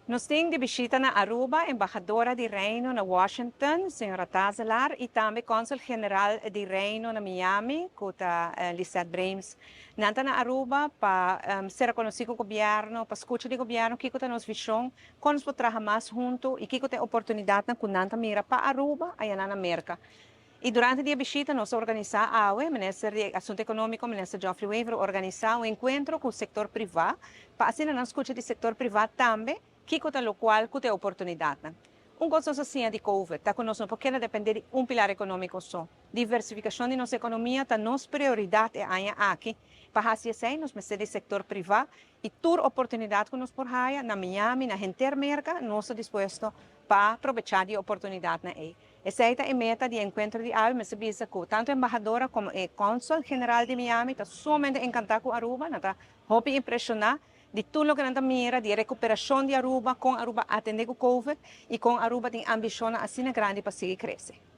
Nos ting de visita na Aruba, embajadora de Reino na Washington, senhora Tazalar, e também cônsul general de Reino na Miami, kuta Lizette Brems. Nanta na Aruba, ser conhecido o governo, para escutar o governo, que kuta nos visão, com nos trabalhar mais junto, e que kuta oportunidade na kunanta mira para Aruba, aí na América. E durante a visita, nós organizamos o Ministério de Assunto Econômico, o Ministério Geoffrey Weaver, organizar um encontro com o setor privado, para assim nós escutar do setor privado também, que conta o qual tem oportunidade. Coisa assim de Covid, está conosco, não porque depender de pilar econômico só. Diversificação de nossa economia está nossa prioridade aqui, para assim assim, nós precisamos do setor privado e toda oportunidade que nós por aí, na Miami, na Intermerca, nós estamos dispostos para aproveitar a oportunidade na aí. Essa é a meta de encontro de Aruba, mas sabia que tanto a embajadora como o cônsul general de Miami está somente encantado com Aruba, está muito impressionado de tudo o que nós mira, de recuperação de Aruba, com Aruba atender o Covid e com Aruba tem ambição assim grande para seguir crescer.